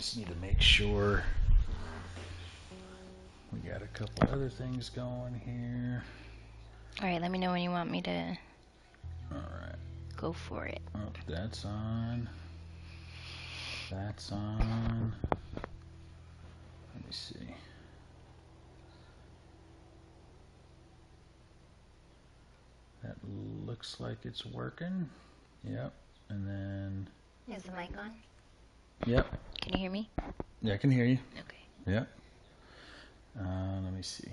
just need to make sure we got a couple other things going here. Alright, let me know when you want me to Alright. go for it. Oh, that's on. That's on. Let me see. That looks like it's working. Yep. And then. Is the mic on? Yep. Can you hear me? Yeah, I can hear you. Okay. Yep. Let me see.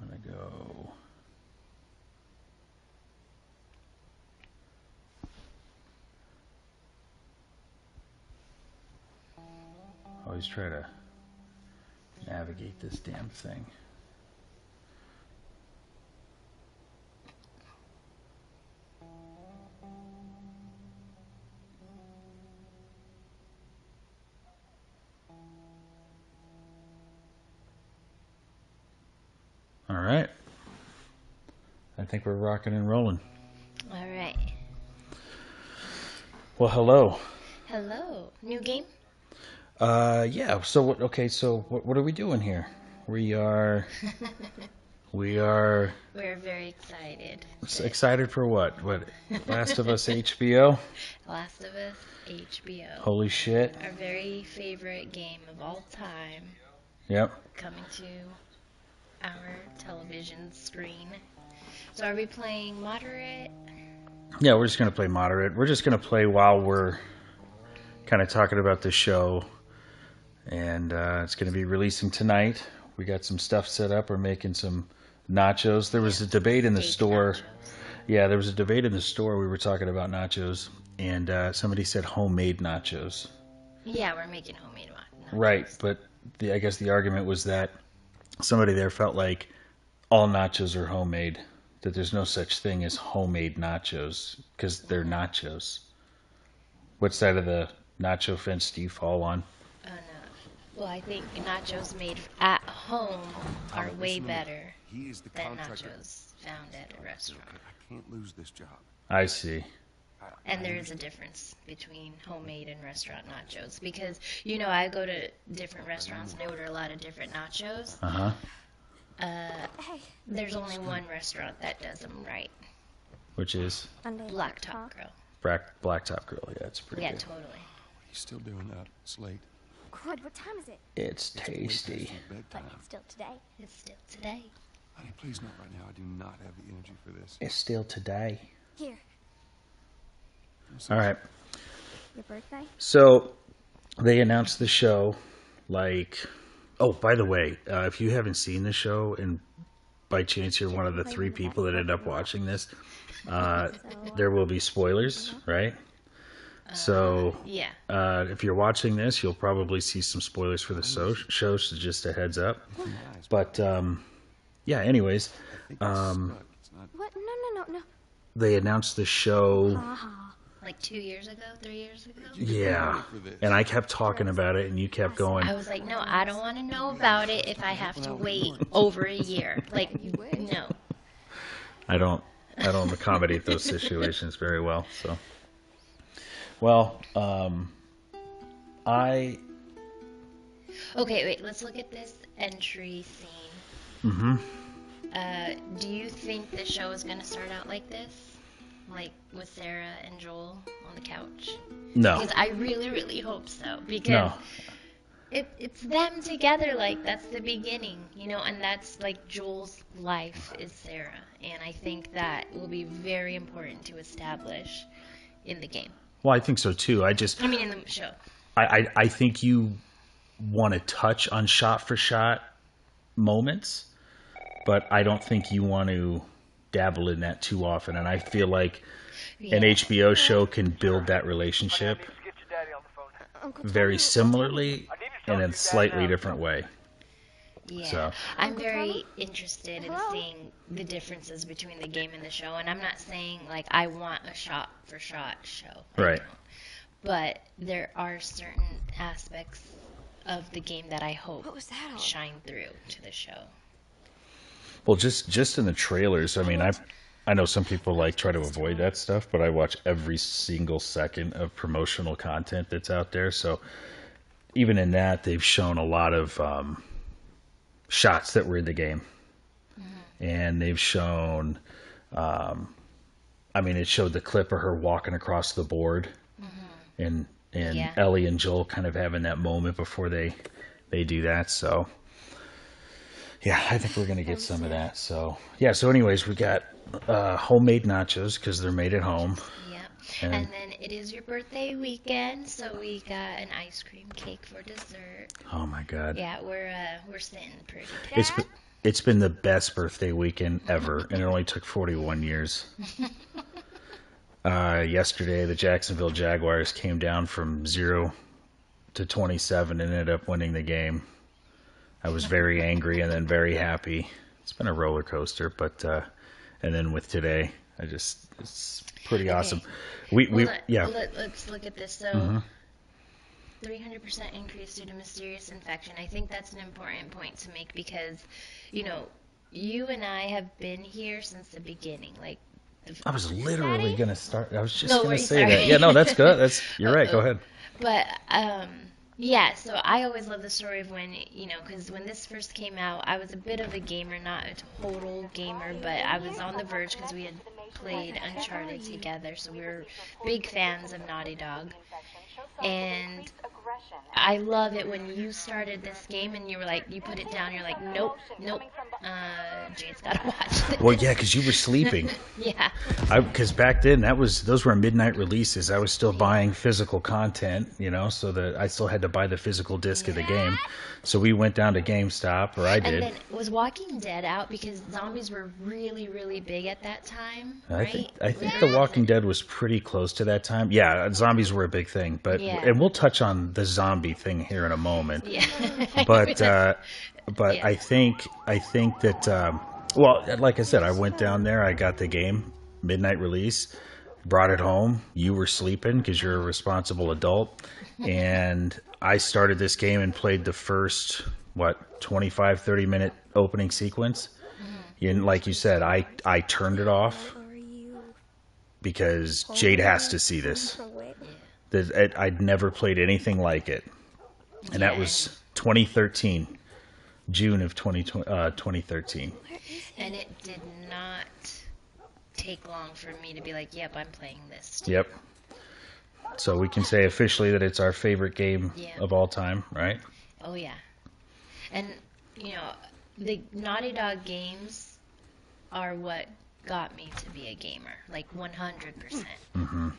I'm gonna go. Always try to navigate this damn thing. All right. I think we're rocking and rolling. All right. Well, hello. Hello. New game? Yeah. So okay. So what are we doing here? We're very excited. Excited for what? What? Last of Us HBO? Last of Us HBO. Holy shit. Our very favorite game of all time. Yep. Coming to our television screen. So are we playing moderate? Yeah, we're just going to play moderate. We're just going to play while we're kind of talking about the show. And it's going to be releasing tonight. We got some stuff set up. We're making some nachos. There was a debate in the store. Yeah, there was a debate in the store. We were talking about nachos. And somebody said homemade nachos. Yeah, we're making homemade nachos. Right, but I guess the argument was that somebody there felt like all nachos are homemade. That there's no such thing as homemade nachos because they're nachos. What side of the nacho fence do you fall on? No. Well, I think nachos made at home are way better than nachos found at a restaurant. I can't lose this job. I see. And there is a difference between homemade and restaurant nachos because, you know, I go to different restaurants and I order a lot of different nachos. Uh-huh. There's only one restaurant that does them right. Which is? Blacktop Grill. Blacktop Grill, yeah, it's pretty good. Yeah, totally. What are you still doing up? It's late. Good, what time is it? It's tasty. But it's still today. It's still today. Honey, please not right now. I do not have the energy for this. It's still today. Here. All right. Your birthday? So they announced the show like... Oh, by the way, if you haven't seen the show and by chance you're one of the 3 people that end up watching this, there will be spoilers, right? So yeah. If you're watching this, you'll probably see some spoilers for the show, so just a heads up. But yeah, anyways, What? No. they announced the show. Like 2 years ago, 3 years ago? Yeah, and I kept talking about it, and you kept going. I was like, no, I don't want to know about it if I have to wait over a year. Like, no. I don't accommodate those situations very well. So, well, Okay, wait. Let's look at this entry scene. Mm-hmm. Do you think the show is going to start out like this? Like with Sarah and Joel on the couch? No. Because I really, really hope so. Because No. it's them together. Like, that's the beginning, you know? And that's, like, Joel's life is Sarah. And I think that will be very important to establish in the game. Well, I think so, too. I mean, in the show. I think you want to touch on shot-for-shot moments, but I don't think you want to dabble in that too often. And I feel like an HBO show can build that relationship very similarly in a slightly different way. Yeah, So. I'm very interested in seeing the differences between the game and the show, and I'm not saying, like, I want a shot-for-shot show. Right. But there are certain aspects of the game that I hope shine through to the show. Well, just in the trailers, I mean, I know some people like try to avoid that stuff, but I watch every single second of promotional content that's out there. So even in that, they've shown a lot of shots that were in the game, and they've shown. I mean, it showed the clip of her walking across the board, and Ellie and Joel kind of having that moment before they do that. So yeah, I think we're gonna get some of that. So yeah. So anyways, we got homemade nachos because they're made at home. Yep. And then it is your birthday weekend, so we got an ice cream cake for dessert. Oh my God. Yeah, we're sitting pretty. It's been the best birthday weekend ever, and it only took 41 years. Yesterday, the Jacksonville Jaguars came down from 0 to 27 and ended up winning the game. I was very angry and then very happy. It's been a roller coaster, but and then with today, it's pretty awesome. Let's look at this. So 300% increase due to mysterious infection. I think that's an important point to make because, you and I have been here since the beginning. Like, I was literally going to start. I was just No, going to wait, say sorry. that. Yeah, no, that's good. You're right. Go ahead. But yeah, so I always love the story of when, because when this first came out, I was a bit of a gamer, not a total gamer, but I was on the verge because we had played Uncharted together, so we were big fans of Naughty Dog. And I love it when you started this game and you were like, you put it down, you're like, nope, Jade's gotta watch this. Well, yeah, because you were sleeping. Yeah. Because back then those were midnight releases. I was still buying physical content, so that I still had to buy the physical disc of the game. So we went down to GameStop, or I did. And then was Walking Dead out because zombies were really, really big at that time? Right? I think The Walking Dead was pretty close to that time. Yeah, zombies were a big thing, and we'll touch on the zombie thing here in a moment. Yeah. But I think that well, like I said, I went down there, I got the game, midnight release, brought it home. You were sleeping because you're a responsible adult, and I started this game and played the first 25-30 minute opening sequence. And like you said, I turned it off because Jade has to see this. I'd never played anything like it, and that was 2013. June of 2013. And it did not take long for me to be like, yep, I'm playing this too. Yep. So we can say officially that it's our favorite game of all time, right? Oh, yeah. And, the Naughty Dog games are what got me to be a gamer, like 100%. Mm-hmm.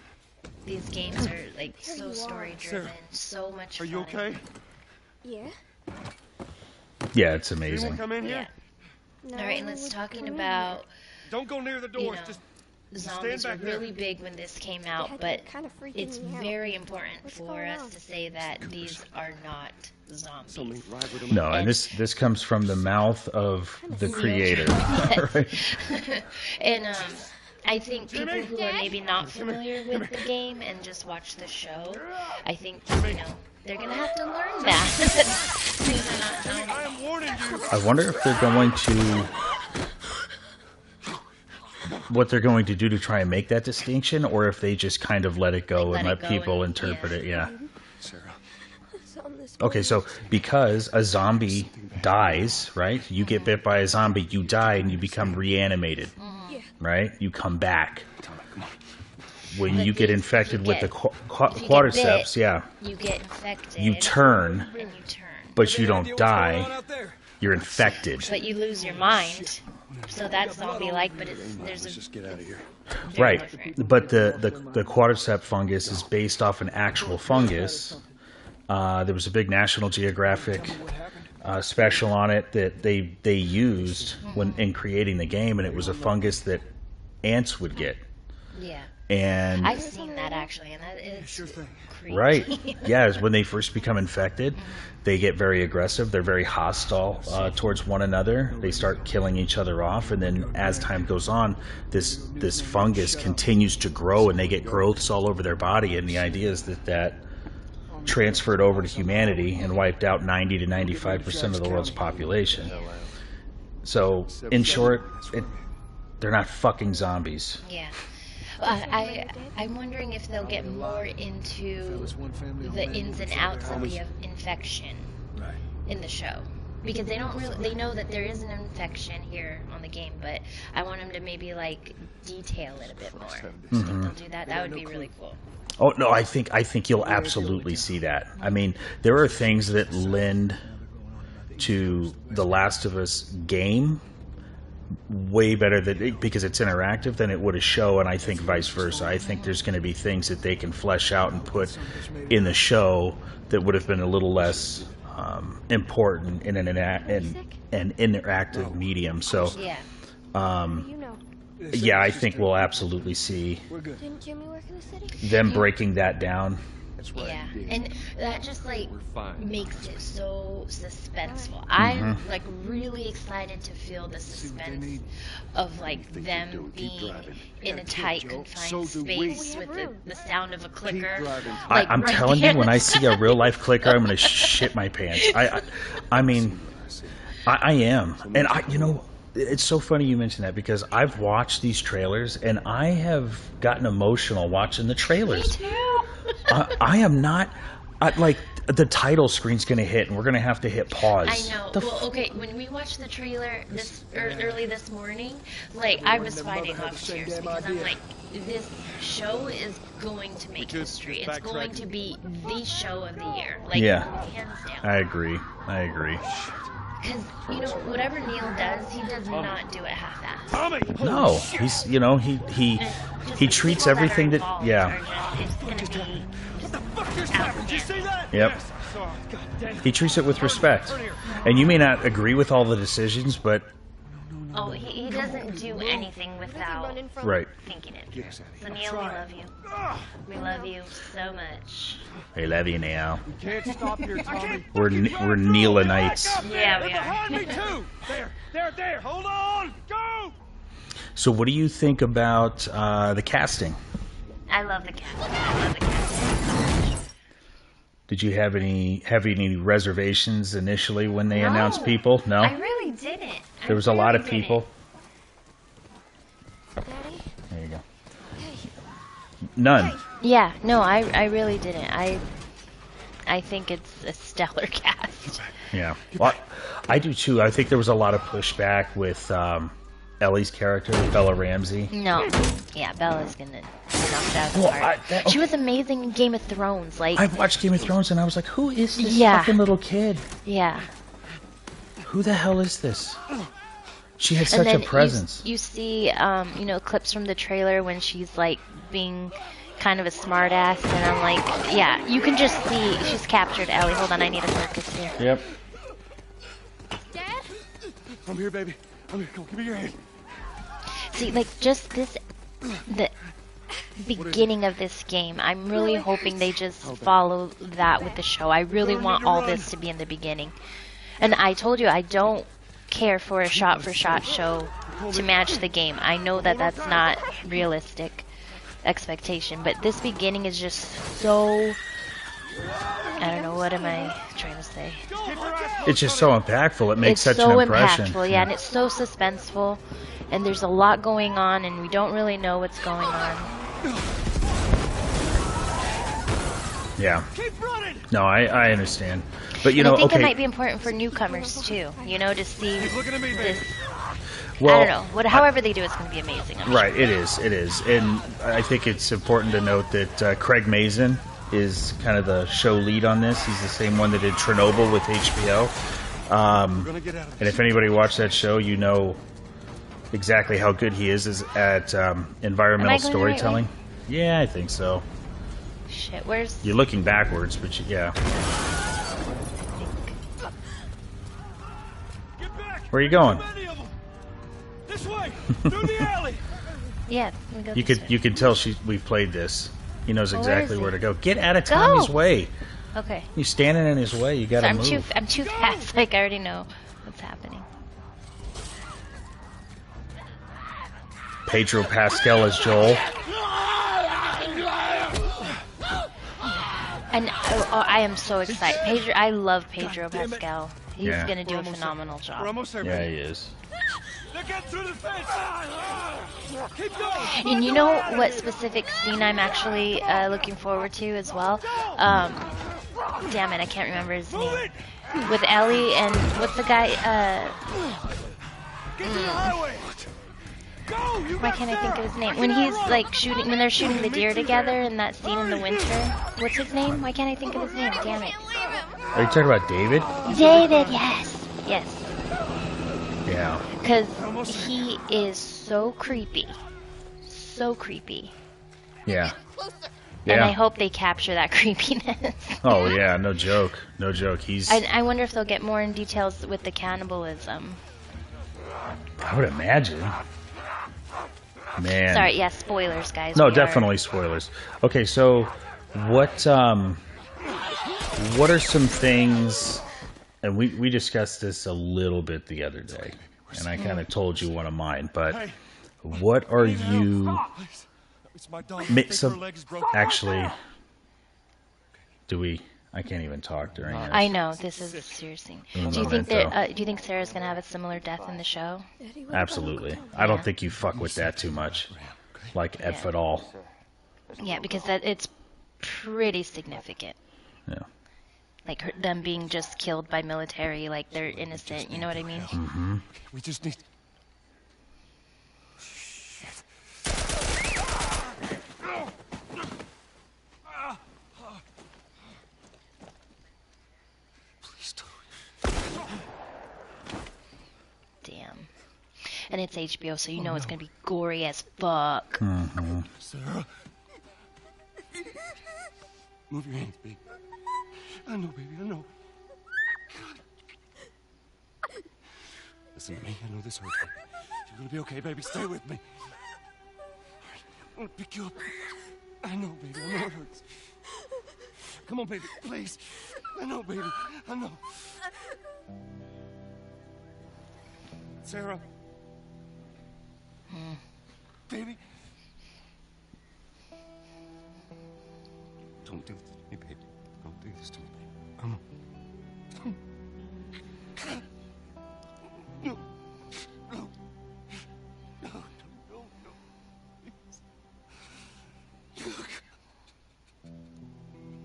These games are, like, so story-driven, so much fun. Are you okay? Yeah. Yeah, it's amazing. Anyone come in here? Yeah. All right, and let's talking about, Don't go near the doors. Just zombies were stand back there. really big when this came out, but it's very important for us to say that these are not zombies. No, and this comes from the mouth of the creator. Right? And I think people who are maybe not familiar with the game and just watch the show, I think, they're going to have to learn that. These are not zombies. I am warning you. I wonder if they're going to... what they're going to do to try and make that distinction, or if they just kind of let it go and let people interpret it. Yeah. Sarah. Okay, so because a zombie dies, right? You get bit by a zombie, you die, and you become reanimated, right? You come back. When you get infected with the quadriceps, you get infected. you turn, And you turn. but you don't die. You're infected. But you lose your mind. So that's zombie-like, but there's Let's just get out of here. Right, but the quadriceps fungus is based off an actual fungus. There was a big National Geographic special on it that they used in creating the game, and it was a fungus that ants would get. Yeah. And I've seen that actually, and that is creepy. right, yeah, when they first become infected, they get very aggressive. They're very hostile towards one another. They start killing each other off, and then as time goes on, this fungus continues to grow, and they get growths all over their body. And the idea is that transferred over to humanity and wiped out 90 to 95% of the world's population. So, in short, they're not fucking zombies. Yeah. I'm wondering if they'll get more into the ins and outs of the infection in the show. Because they don't really, they know that there is an infection here on the game, but I want them to maybe like detail it a bit more. So if they'll do that, that would be really cool. Oh no, I think you'll absolutely see that. I mean, there are things that lend to the Last of Us game way better because it's interactive than it would a show, and I think vice versa. I think there's going to be things that they can flesh out and put in the show that would have been a little less important in an interactive medium. So, yeah, I think we'll absolutely see them breaking that down. Yeah, and that just like makes it so suspenseful. I'm like really excited to feel the suspense of like them being in a tight, confined space with the sound of a clicker. Like, I'm telling you, when I see a real life clicker, I'm gonna shit my pants. I mean, I am, and you know. It's so funny you mention that because I've watched these trailers and I have gotten emotional watching the trailers. Me too. I am not like the title screen's going to hit and we're going to have to hit pause. I know. Well, okay, when we watched the trailer early this morning, like I was fighting off tears because I'm like, this show is going to make history. It's going to be the show of the year. Like, hands down. I agree. Because, you know, whatever Neil does, he does not do it half-assed. No, he's, you know, he treats everything that, It's going to be just outstanding. Yep. He treats it with respect. And you may not agree with all the decisions, but... Oh, he doesn't do anything without thinking it through. So Neil, we love you. We love you so much. I love you, Neil. We can't stop here, Tommy. We're Neilanites. Yeah, we are. Me too. There. Hold on. Go. So what do you think about the casting? I love the casting. Did you have any reservations initially when they announced people? No? I really didn't. There was a lot of people. Daddy? There you go. None. Yeah, no, I really didn't. I think it's a stellar cast. Yeah. Well, I do too. I think there was a lot of pushback with Ellie's character, Bella Ramsey. No. Yeah, Bella's gonna knock it out of the park. She was amazing in Game of Thrones. Like, I've watched Game of Thrones and I was like, who is this Yeah. fucking little kid? Yeah. Who the hell is this? She had And such a then presence. you see, you know, clips from the trailer when she's like being kind of a smartass, and I'm like, yeah, you can just see she's captured Ellie. Hold on, I need to focus here. Yep. Dad? I'm here, baby. I'm here. Come on, give me your hand. See, like just the beginning of this game, I'm really hoping they just follow that with the show. I really want all this to be in the beginning. And I told you I don't care for a shot-for-shot show to match the game. I know that that's not realistic expectation, but this beginning is just so... I don't know, what am I trying to say? It's just so impactful. It makes such so an impression. impactful, yeah, and it's so suspenseful, and there's a lot going on, and we don't really know what's going on. Yeah. No, I understand. But, you And know, I think okay. it might be important for newcomers, too, you know, to see this... Well, I don't know. However they do it's going to be amazing. I'm right, sure. it is. And I think it's important to note that Craig Mazin is kind of the show lead on this. He's the same one that did Chernobyl with HBO. And if anybody watched that show, you know exactly how good he is at environmental storytelling. Yeah, I think so. Shit, where's... You're looking backwards, but yeah. Where are you going? This way, through the alley. Yeah, we go You this could way. you can tell we've played this. He knows Well, exactly where where is to he? go. Get out of Tommy's way. Okay. He's standing in his way. You So gotta I'm move. I'm too fast. Like, I already know what's happening. Pedro Pascal as Joel. And I am so excited. I love Pedro Pascal. He's Yeah. going to do a phenomenal We're job. almost there, Yeah, baby. he is. They're get through the fence! Keep going! And you know what specific scene I'm actually looking forward to as well? Damn it, I can't remember his name. With Ellie and what's the guy? Get to the highway! Go! You Why got can't I think of Sarah! his name? When he's like shooting, when they're shooting the deer together in that scene in the winter. What's his name? Why can't I think of his name? Damn it. Are you talking about David? David, yes. Yes. Yeah. Because he is so creepy. So creepy. Yeah. And I Yeah. hope they capture that creepiness. Oh yeah, no joke. No joke. He's. I wonder if they'll get more in details with the cannibalism. I would imagine. Man. Sorry, yeah, spoilers, guys. No, We are- definitely spoilers. Okay, so what are some things? And we discussed this a little bit the other day, and I kind of told you one of mine. But what are you? It's my dog. Make Her some. leg is broken. Actually, do we? I can't even talk during this. I know this is a serious thing. Un Do you think momento. do you think Sarah's gonna have a similar death in the show? Absolutely. I don't Yeah. think you fuck with that too much, like if at all. Yeah, because it's pretty significant. Yeah. Like them being just killed by military, like they're innocent. You know what I mean? Mm-hmm. We just need. Please don't. Damn. And it's HBO, so you know it's gonna be gory as fuck. Mm-hmm. Sarah. Move your hands, baby. I know, baby, I know. Listen to me. I know this hurts. You're gonna be okay, baby. Stay with me. I'm gonna pick you up. I know, baby. I know it hurts. Come on, baby. Please. I know, baby. I know. Sarah. Baby. Don't do this to me, baby. Don't do this to me, baby. Come on. No. No. No, no, no, no. Please.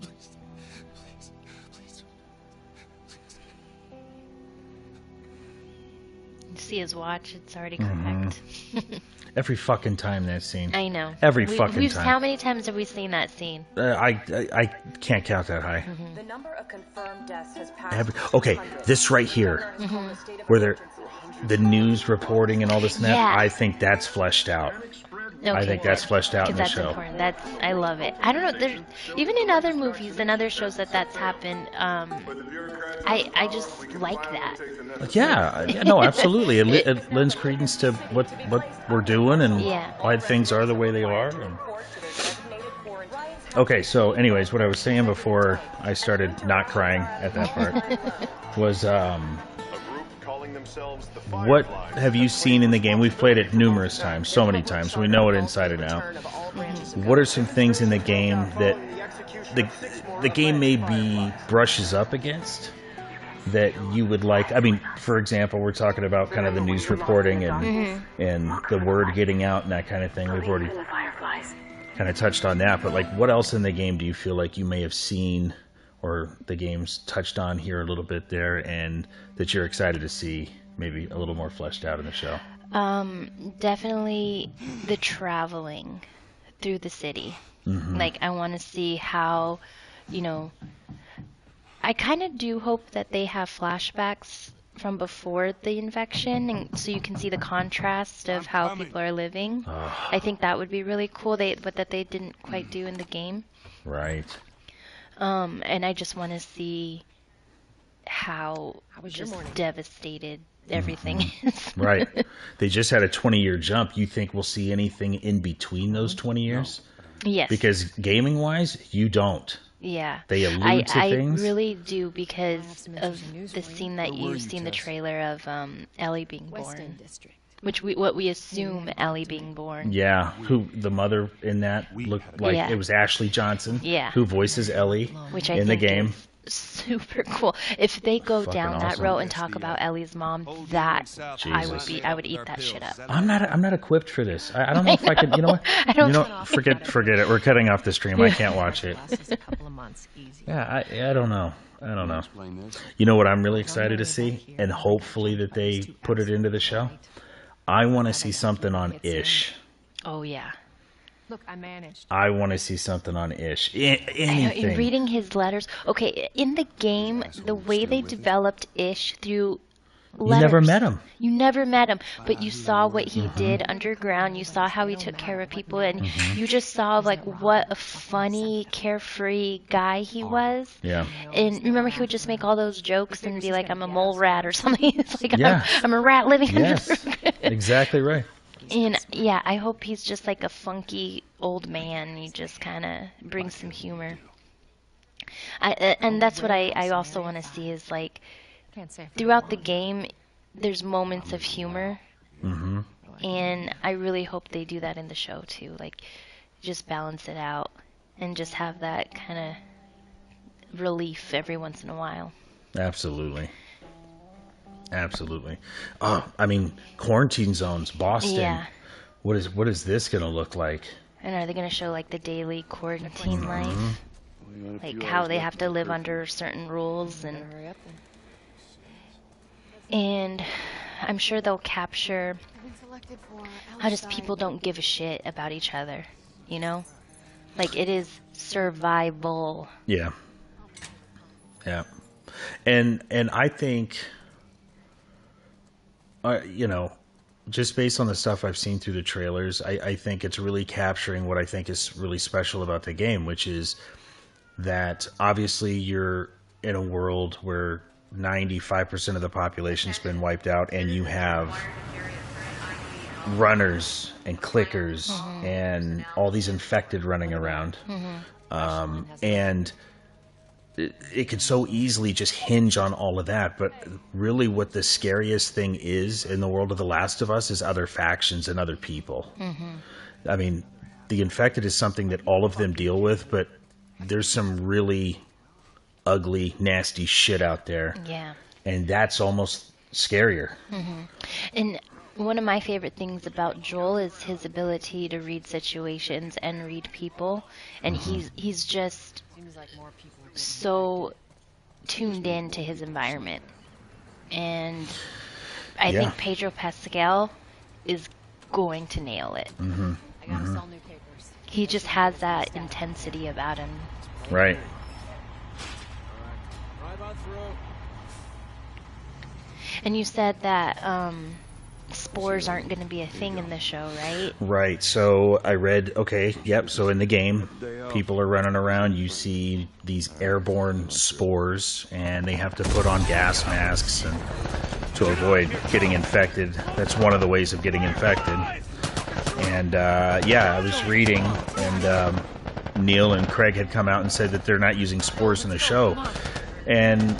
Please. Please. Please. Please. You see his watch; it's already Mm-hmm. correct. Every fucking time that scene. I know. Every fucking time. How many times have we seen that scene? I can't count that high. The number of confirmed deaths has passed. Okay, this right here, where the news reporting and all this and that, Yeah. I think that's fleshed out. Okay, I think that's good. fleshed out in the Because that's show. important. I love it. I don't know. There's even in other movies and other shows that's happened. I just like that. Yeah, no, absolutely. It lends credence to what we're doing and Yeah. why things are the way they are. And... Okay, so anyways, what I was saying before I started not crying at that part was what have you seen in the game? We've played it numerous times, so many times. We know it inside and out. What are some things in the game that the game maybe brushes up against that you would like? I mean, for example, we're talking about kind of the news reporting and the word getting out and that kind of thing. We've already kind of touched on that, but like, what else in the game do you feel like you may have seen or the game's touched on here a little bit there and that you're excited to see maybe a little more fleshed out in the show? Definitely the traveling through the city. Like, I want to see how, I kind of do hope that they have flashbacks from before the infection, and so you can see the contrast of how people are living. I think that would be really cool. But that they didn't quite do in the game. Right. And I just want to see how just devastated everything is. Right. They just had a 20-year jump. You think we'll see anything in between those 20 years? Yes. Because gaming-wise, you don't. Yeah. They allude to things. I really do, because of the scene that you've seen the trailer of Ellie being born. What we assume Ellie being born. Yeah, who the mother in that looked like Yeah. it was Ashley Johnson, Yeah. who voices Ellie Which I in the think game. super cool. If they go Fucking down that awesome. road and talk about Ellie's mom, that I would eat that shit up. I'm not equipped for this. I don't know if I can. You know what? I don't. Forget it. We're cutting off the stream. I can't watch it. Lasts us a couple of months, easy. Yeah, I don't know. You know what I'm really excited to see, and hopefully that they put it into the show. I want to see something on Ish. Oh yeah. Look, I managed. I want to see something on Ish. Anything. Reading his letters. Okay, in the game, the way they developed Ish through letters. You never met him. You never met him, but you saw what he did underground. You saw how he took care of people, and you just saw like what a funny, carefree guy he was. Yeah. And remember, he would just make all those jokes and be like, "I'm a mole rat" or something. It's like, Yeah. I'm a rat living in Yes. the Exactly right. And yeah, I hope he's just like a funky old man. He just kind of brings some humor. And that's what I also want to see is like Can't say. throughout the game, there's moments of humor, and I really hope they do that in the show too. Like, just balance it out and just have that kind of relief every once in a while. Absolutely. Oh, I mean, quarantine zones, Boston. Yeah. What is this gonna look like? And are they going to show like the daily quarantine life? Like how they have to live under certain rules, and I'm sure they'll capture how just people don't give a shit about each other, you know? Like it is survival. Yeah. And I think you know, just based on the stuff I've seen through the trailers, I think it's really capturing what I think is really special about the game, which is that obviously you're in a world where 95% of the population's been wiped out, and you have runners and clickers and all these infected running around. And it could so easily just hinge on all of that, but really what the scariest thing is in the world of The Last of Us is other factions and other people. I mean, the infected is something that all of them deal with, but there's some really ugly, nasty shit out there. Yeah. And that's almost scarier. And one of my favorite things about Joel is his ability to read situations and read people, and he's just so tuned in to his environment. And I think Pedro Pascal is going to nail it. I gotta sell new papers. He just has that intensity about him. Right. And you said that spores aren't going to be a thing in the show, right? Right. So I read, so in the game, people are running around. You see these airborne spores, and they have to put on gas masks and to avoid getting infected. That's one of the ways of getting infected. And I was reading, and Neil and Craig had come out and said that they're not using spores in the show. And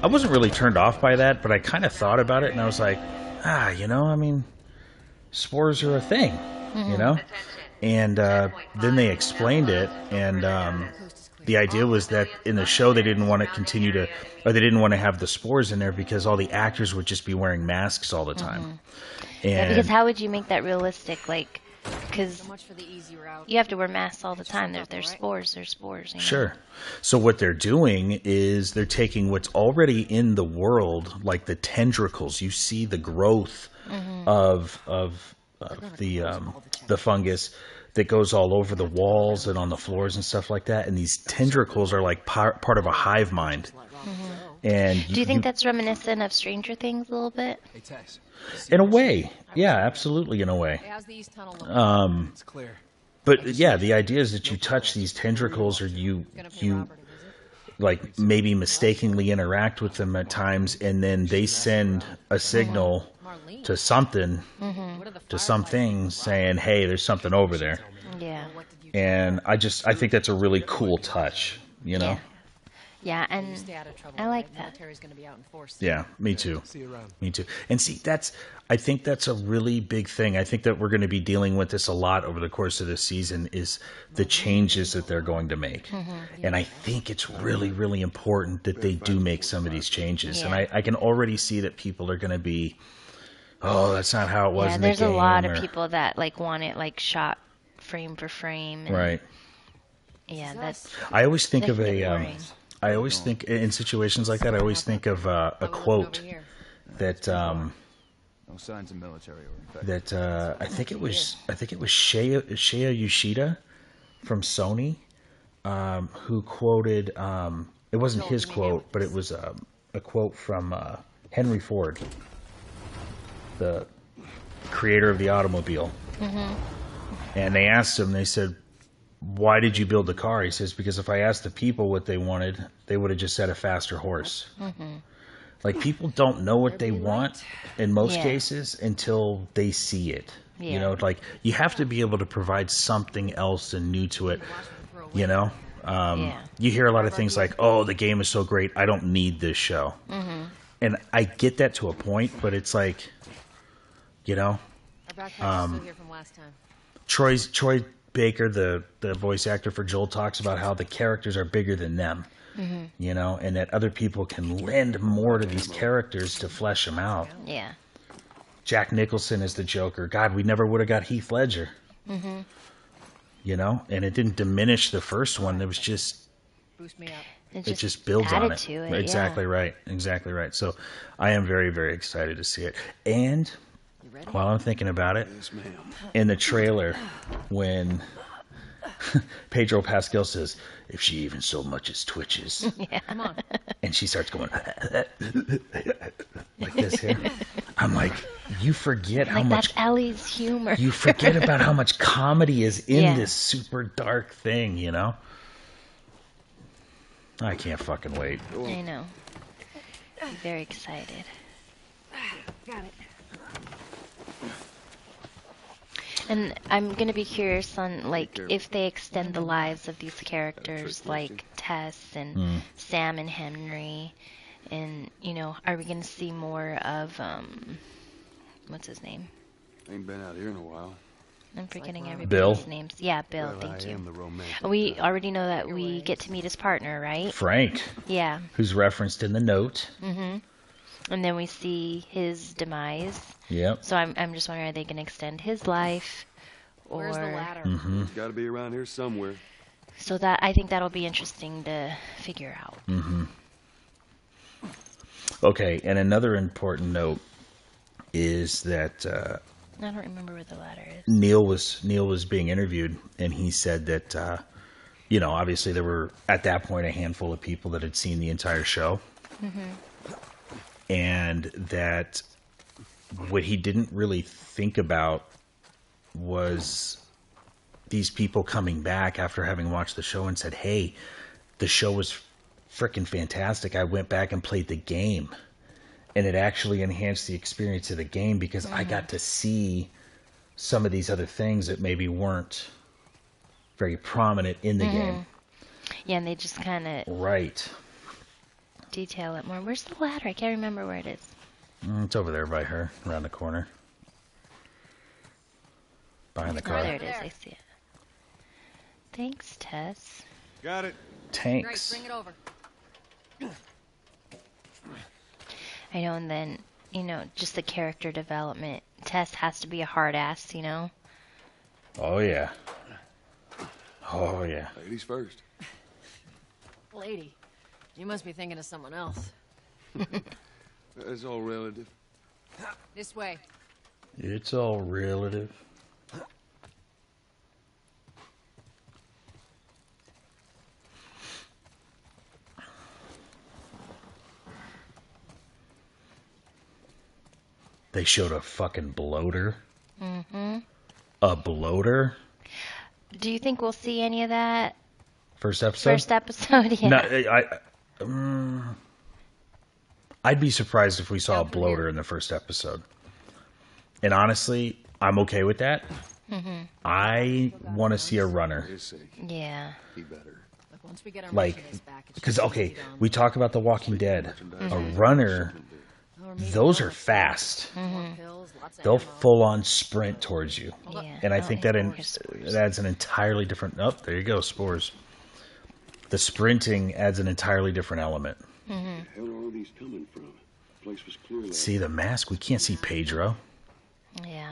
I wasn't really turned off by that, but I kind of thought about it, and I was like, spores are a thing, you know? And then they explained it, and the idea was that in the show they didn't want to have the spores in there because all the actors would just be wearing masks all the time. And Because how would you make that realistic? Like, because So much for the easy route. you have to wear masks all the time. There's spores. You know? Sure. So what they're doing is they're taking what's already in the world, like the tendrils. You see the growth of the fungus that goes all over the walls and on the floors and stuff like that. And these tendrils are like part of a hive mind. And Do you think that's reminiscent of Stranger Things a little bit? Hey, Tex. in a way, yeah, absolutely, in a way. Hey, how's the East Tunnel look? It's clear. But yeah, the idea is that you touch these tendrils, or you like maybe mistakenly interact with them at times, and then they send a signal to something, to something saying, "Hey, there's something over there." Yeah. And I think that's a really cool touch, you know. Yeah, You and stay out of trouble. I like right? that. Military's gonna be out in force. Yeah, me too. See you around. Me too. And see, I think that's a really big thing. I think that we're going to be dealing with this a lot over the course of this season is the changes that they're going to make. And I think it's really, really important that they do make some of these changes. And Yeah. I can already see that people are going to be, oh, that's not how it was Yeah, in the there's game. a lot of or- people that like want it like shot frame for frame. And, Right. Yeah, that's I always think of definitely a, worrying. I always think in situations like that, I always think of a How we looking quote over here? that, No signs of military or infection. I think it was Shea Yoshida from Sony, who quoted, it wasn't his quote, but it was a quote from Henry Ford, the creator of the automobile. And they asked him, they said, why did you build the car? He says, because if I asked the people what they wanted, they would have just said a faster horse. Like, people don't know what they want in most Yeah. cases until they see it. You Yeah. know, like, you have to be able to provide something else and new to it, you know? Yeah. You hear a lot of things like, oh, the game is so great, I don't need this show. And I get that to a point, but it's like, you know, Our backpack's still here from last time. Troy Baker, the voice actor for Joel, talks about how the characters are bigger than them, you know, and that other people can lend more to these characters to flesh them out. yeah. Jack Nicholson is the Joker. God, we never would have got Heath Ledger. You know, and it didn't diminish the first one. It was just, Boost me up. It it just builds on added it. to it. Exactly right. Exactly right. So I am very, very excited to see it. And You ready? while I'm thinking about it, Yes, ma'am. in the trailer, when Pedro Pascal says, if she even so much as twitches, Come on. and she starts going like this here, I'm like, you forget how Like much that's Ellie's humor. you forget about how much comedy is in Yeah. this super dark thing, you know? I can't fucking wait. I know. I'm very excited. Got it. And I'm gonna be curious on like if they extend the lives of these characters like Tess and Sam and Henry, and you know, are we gonna see more of what's his name? Ain't been out here in a while. I'm forgetting Bill? everybody's names. Yeah, Bill. Well, Thank I you. am the romantic. We already know that we get to meet his partner, right? Frank, Yeah. who's referenced in the note. And then we see his demise. Yep. So I'm just wondering, are they gonna extend his life? Or Where's the ladder? It's got to be around here somewhere. So that I think that'll be interesting to figure out. Okay, and another important note is that I don't remember where the ladder is. Neil was being interviewed, and he said that you know, obviously there were at that point a handful of people that had seen the entire show, and that what he didn't really think about was these people coming back after having watched the show and said, "Hey, the show was freaking fantastic. I went back and played the game, and it actually enhanced the experience of the game because I got to see some of these other things that maybe weren't very prominent in the game." Yeah, and they just kind of Right. detail it more. Where's the ladder? I can't remember where it is. It's over there by her, around the corner. Behind the Oh, car. there it is. I see it. Thanks, Tess. Got it. Great, Tanks. bring it over. I know, and then, you know, just the character development. Tess has to be a hard ass, you know? Oh, yeah. Oh, yeah. Ladies first. Lady, you must be thinking of someone else. It's all relative. This way. It's all relative. They showed a fucking bloater. A bloater? Do you think we'll see any of that First episode? first episode? Yeah. No, I'd be surprised if we saw a bloater in the first episode. And honestly, I'm okay with that. I want to see a runner. His sake, Yeah. he better. Once we get our like, merchandise back, it's because just okay, easy to we talk about The Walking Dead. A runner, Or maybe those more are fast. more pills, lots of They'll ammo. full on sprint towards you, Yeah. and I Oh, think and that here's spores. it adds an entirely different. Oh, there you go, spores. The sprinting adds an entirely different element. Where the hell are all these coming from? The place was clear last See the mask? We can't see Pedro. Yeah.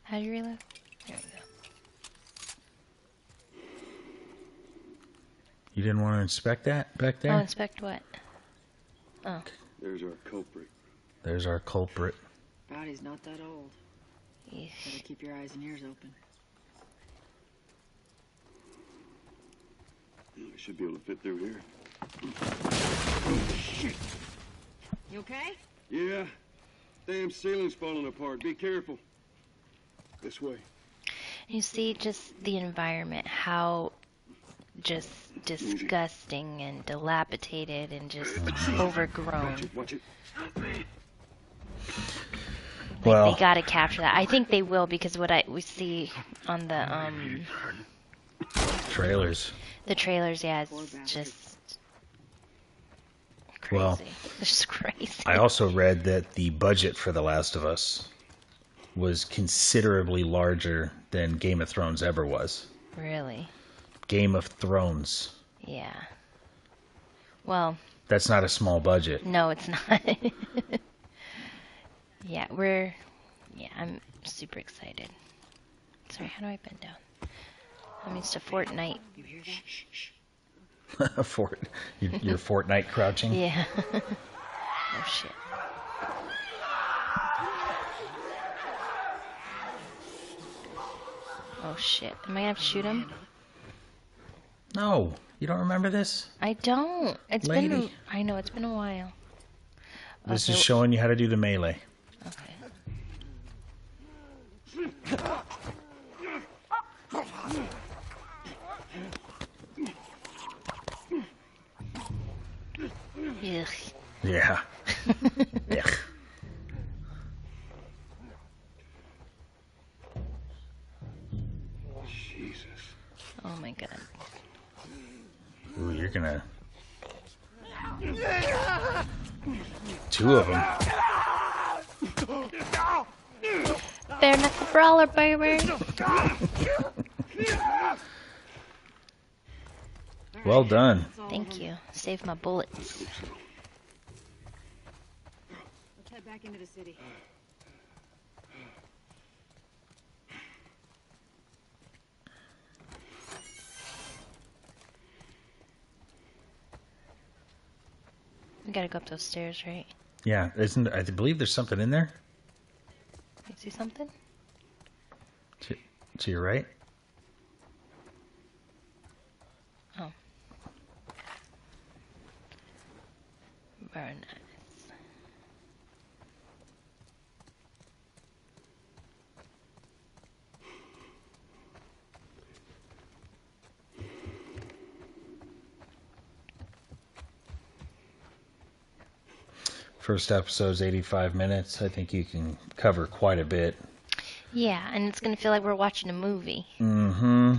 How do you reload? There we go. You didn't want to inspect that back there? Oh, inspect what? Oh. There's our culprit. There's our culprit. Body's not that old. Yeesh. Better keep your eyes and ears open. We should be able to fit through here. You okay? Yeah. Damn ceiling's falling apart. Be careful. This way. You see just the environment, how just disgusting and dilapidated and just overgrown. Watch it. Well, They gotta capture that. I think they will because what we see on the trailers. trailers, yeah, it's just crazy. Well, It's just crazy. I also read that the budget for The Last of Us was considerably larger than Game of Thrones ever was. Really? Game of Thrones. Yeah. Well, That's not a small budget. no, it's not. Yeah, I'm super excited. Sorry, how do I bend down? I'm used to Fortnite. You hear that? Your Fortnite crouching. Yeah. Oh shit. Oh shit. Am I gonna have to shoot him? No, you don't remember this? I don't. It's Lady. I know, it's been a while. This Okay, is showing you how to do the melee. Okay. Ugh. Yeah. Yeah. Jesus. Oh my god. Ooh, you're gonna. Two of them. Bare knuckle brawler, baby. Well done. Thank you. Saved my bullets. Let's head back into the city. We gotta go up those stairs, right? Yeah, isn't I believe there's something in there? You see something? To your right? Oh. Very nice. First episode's 85 minutes. I think you can cover quite a bit. Yeah, and it's gonna feel like we're watching a movie. Mm-hmm.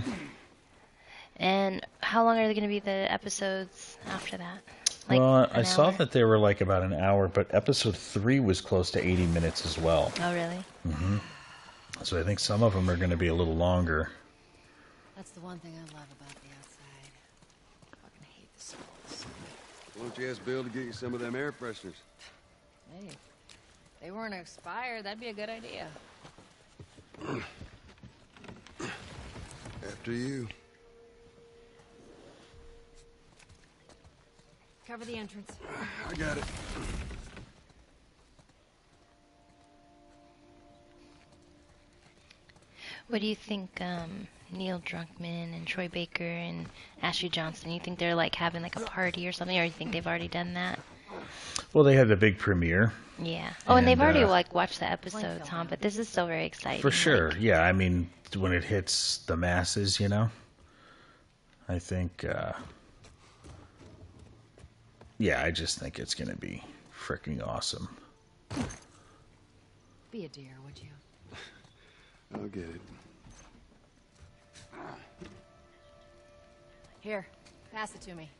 And how long are they gonna be the episodes after that? Like Well, an I saw hour? that they were like about an hour, but episode 3 was close to 80 minutes as well. Oh, really? Mm-hmm. So I think some of them are going to be a little longer. That's the one thing I love about the outside. Fucking hate the smells. Why don't you ask Bill to get you some of them air fresheners? Hey, if they weren't expired, that'd be a good idea. After you. Cover the entrance. I got it. What do you think, Neil Druckmann and Troy Baker and Ashley Johnson? You think they're like having like a party or something, or you think they've already done that? Well, they had the big premiere. Yeah. Oh, and they've And, already like watched the episodes, huh? But this is still very exciting. For sure. Like, Yeah, I mean, when it hits the masses, you know, I think, yeah, I just think it's going to be freaking awesome. Be a dear, would you? I'll get it. Here, pass it to me.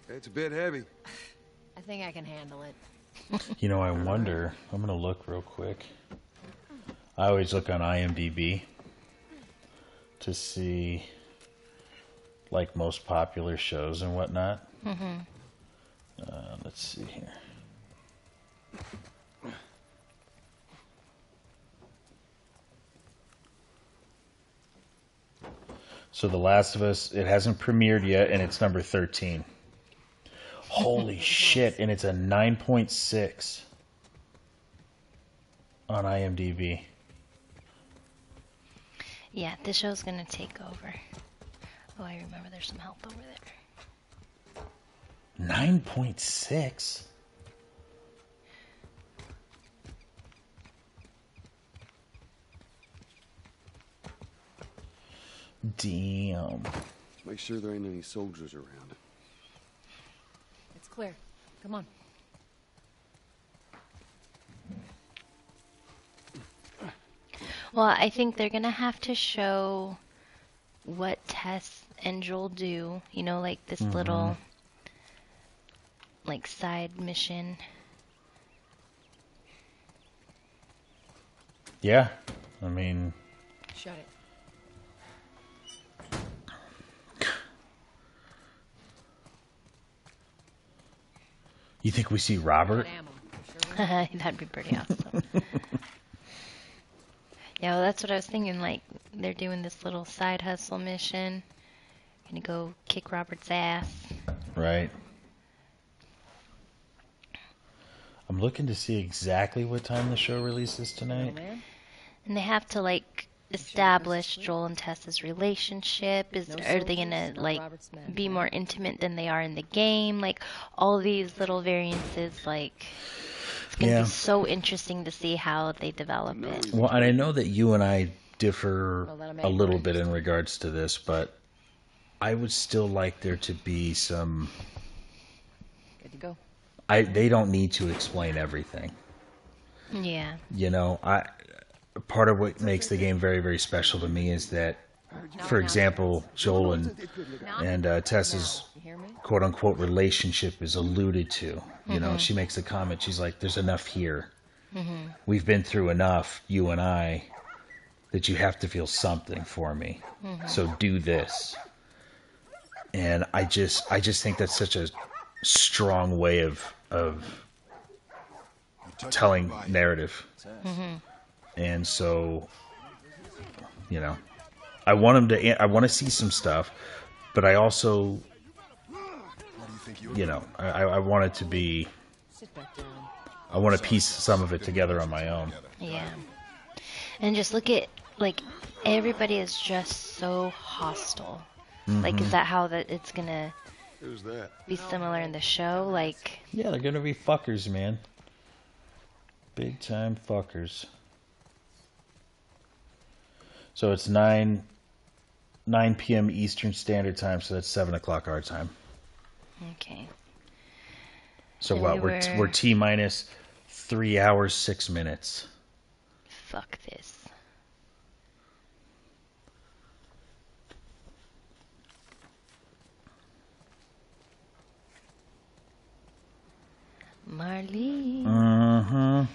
It's a bit heavy. I think I can handle it. You know, I wonder. I'm gonna look real quick. I always look on IMDb to see like most popular shows and whatnot. Let's see here. So The Last of Us, it hasn't premiered yet, and it's number 13. Holy shit, and it's a 9.6 on IMDb. Yeah, this show's gonna take over. Oh, I remember there's some help over there. 9.6? Damn. Make sure there ain't any soldiers around. It's clear. Come on. Well, I think they're gonna have to show what Tess and Joel do. You know, like this little, like, side mission. Yeah, I mean... Shut it. You think we see Robert? That'd be pretty awesome. Yeah, well, that's what I was thinking. Like, they're doing this little side hustle mission. Gonna go kick Robert's ass. Right. I'm looking to see exactly what time the show releases tonight. And they have to, like, establish Joel and Tess's relationship. Are they gonna, like, be more intimate than they are in the game? Like, all these little variances, like, it's gonna be so interesting to see how they develop it. Well, and I know that you and I differ a little bit in regards to this, but I would still like there to be some... Good to go. They don't need to explain everything. Yeah. You know, part of what makes the game very, very special to me is that, for example, Joel and Tess's quote-unquote relationship is alluded to. You know, she makes a comment. She's like, there's enough here. We've been through enough, you and I, that you have to feel something for me. So do this. And I just think that's such a strong way of telling narrative. And so, you know, I want to see some stuff, but I also, you know, I want it to be, I want to piece some of it together on my own. Yeah. And just look at, like, everybody is just so hostile. Like, is that how it's gonna be similar in the show? Like, yeah, they're gonna be fuckers, man. Big time fuckers. So it's 9 p.m. Eastern Standard Time, so that's 7 o'clock our time. okay. So And what? we We're T minus 3 hours 6 minutes. Fuck this. Marlene.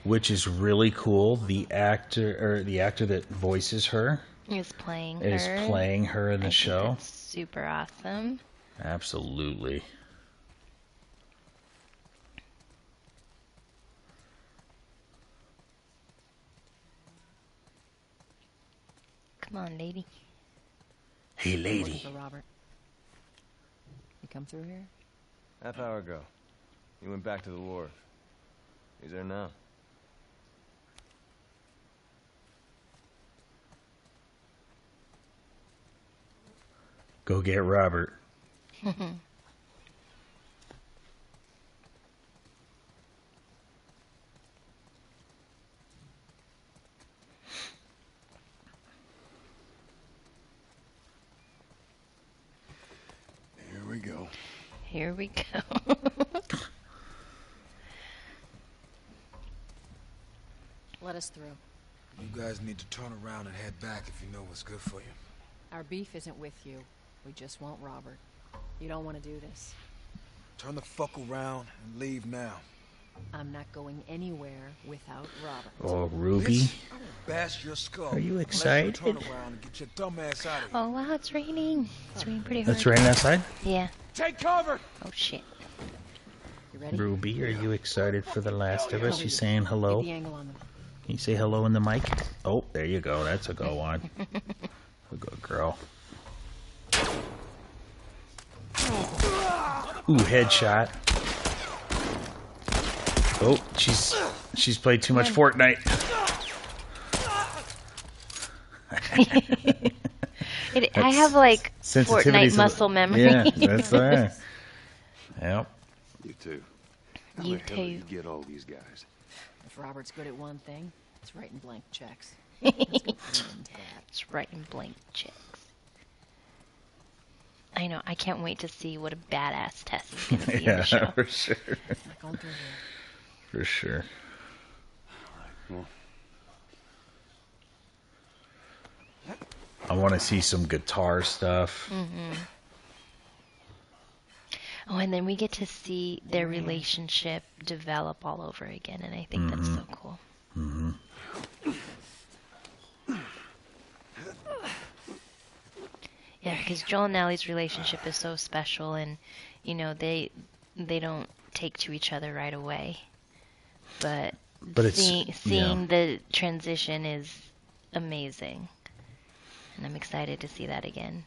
Which is really cool. The actor that voices her Is playing her in the show. That's super awesome. Absolutely. Come on, lady. Hey, lady. For Robert. You come through here? Half hour ago. He went back to the wharf. He's there now. Go get Robert. Here we go. Here we go. Let us through. You guys need to turn around and head back if you know what's good for you. Our beef isn't with you. We just want Robert. You don't want to do this. Turn the fuck around and leave now. I'm not going anywhere without Robert. Oh, Ruby. Bitch, I will bash your skull. Are you unless excited? Turn around and get your dumb ass out of here. Oh wow, it's raining. It's raining pretty hard. It's raining outside? Yeah. Take cover! Oh shit. You ready? Ruby, are you excited for The Last of Us? You saying hello? Get the angle on them. Can you say hello in the mic? Oh, there you go. That's a go on. A good girl. Ooh, headshot. Oh, she's played too much Fortnite. I have like Sensitivities Fortnite muscle memory. Yeah, that's right. Yep. You too. You How the hell did too. you get all these guys? If Robert's good at one thing, it's writing blank checks. Let's go put him into that. It's writing blank checks. I know. I can't wait to see what a badass Tess is going to be in Yeah, the show. for sure. Not going through here. For sure. Well, I want to see some guitar stuff. Oh, and then we get to see their relationship develop all over again, and I think that's so cool. Yeah, because Joel and Ellie's relationship is so special, and you know they don't take to each other right away, but it's seeing the transition is amazing, and I'm excited to see that again.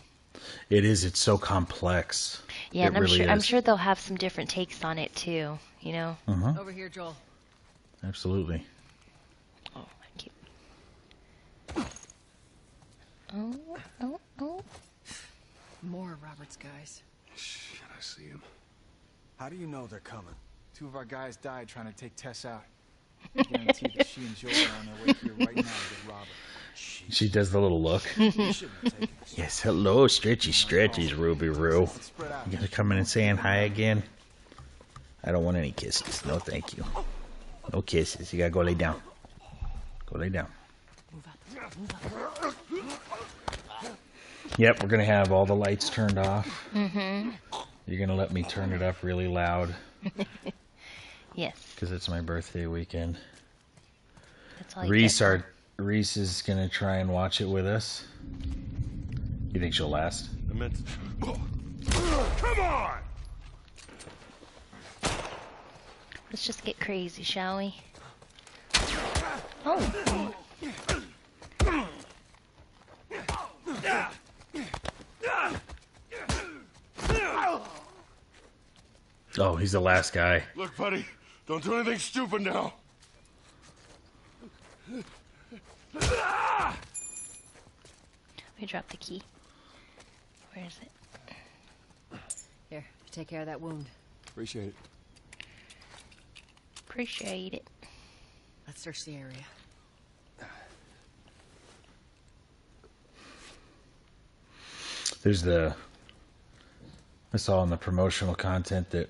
It is. It's so complex. Yeah, It and I'm really sure I'm is. sure they'll have some different takes on it too. You know. Over here, Joel. Absolutely. Oh, thank you. Oh. More of Robert's guys. shit, I see him. How do you know they're coming? 2 of our guys died trying to take Tess out. I guarantee that she and Joel are on their way here right now to get Robert. She does the little look. You shouldn't have taken us. Yes, hello, stretchies, Ruby Roo. Spread out. You gonna come in and saying hi again? I don't want any kisses. No, thank you. No kisses. You gotta go lay down. Go lay down. Yep, we're gonna have all the lights turned off. You're gonna let me turn it up really loud Yes, because it's my birthday weekend. that's all. You get. Reese is gonna try and watch it with us. You think she'll last? I meant Come on! Let's just get crazy, shall we? Oh. Oh, he's the last guy. Look, buddy, don't do anything stupid now. We dropped the key. Where is it? Here, take care of that wound. Appreciate it. Appreciate it. Let's search the area. There's I saw in the promotional content that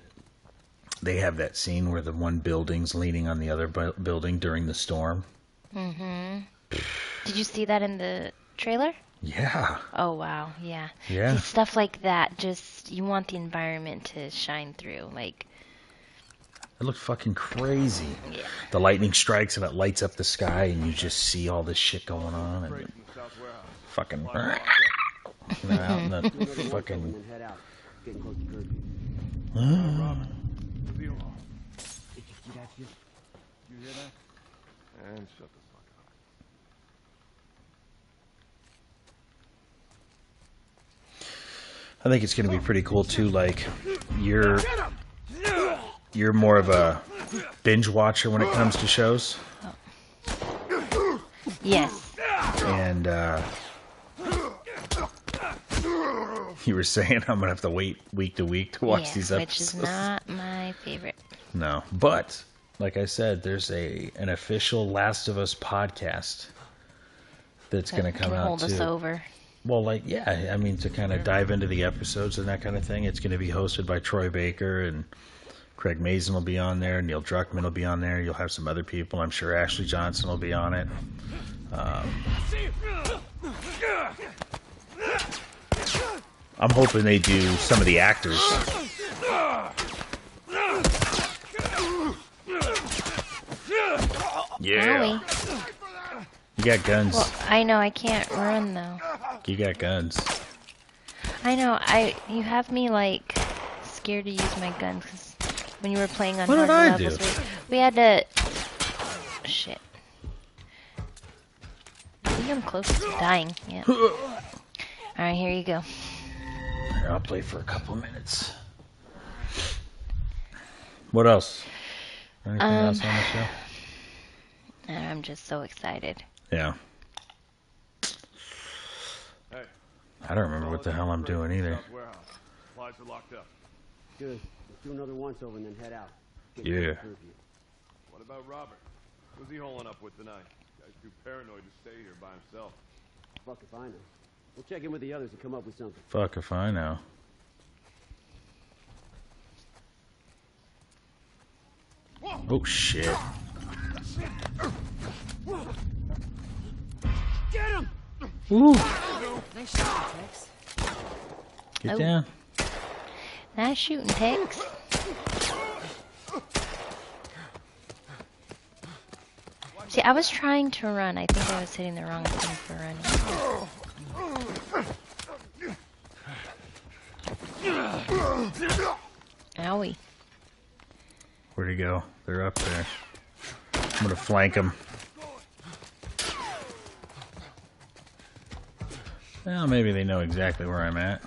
they have that scene where the one building's leaning on the other building during the storm. Did you see that in the trailer? Yeah. Oh wow, yeah. Yeah. See, stuff like that, just you want the environment to shine through. Like, It looked fucking crazy. yeah. The lightning strikes and it lights up the sky and you just see all this shit going on and fucking out in the fucking Head out. Getting close to curfew. You hear that? And shut the fuck up. I think it's going to be pretty cool too. Like you're more of a binge watcher when it comes to shows, Yes. and you were saying I'm gonna have to wait week to week to watch Yeah, these which episodes. is not my favorite. No, but like I said, there's an official Last of Us podcast that's going to come Can out hold too. us over. Well, like, yeah, I mean, to kind of dive into the episodes and that kind of thing. It's going to be hosted by Troy Baker, and Craig Mazin will be on there. Neil Druckmann will be on there. You'll have some other people. I'm sure Ashley Johnson will be on it. I'm hoping they do some of the actors. Yeah. Owie. You got guns. Well, I know I can't run though. You got guns. I know. You have me like scared to use my gun because when you were playing on What did harder I do? levels, we had to. Shit. I think I'm close to dying. Yeah. All right, here you go. Here, I'll play for a couple minutes. What else? Anything else on the show? I'm just so excited. Yeah. Hey. I don't remember what the hell I'm doing either. Warehouse. Supplies are locked up. Good. Let's do another once over and then head out. Get Yeah. a curfew. What about Robert? Who's he holing up with tonight? Guy's too paranoid to stay here by himself. Fuck if I know. We'll check in with the others and come up with something. Fuck if I know. Oh shit. Get him! Woo. Nice shot, Tex. Get Oh. down. Nice shooting, Tex. See, I was trying to run. I think I was hitting the wrong thing for running. Owie. Where'd he go? They're up there. I'm gonna flank them. Well, maybe they know exactly where I'm at.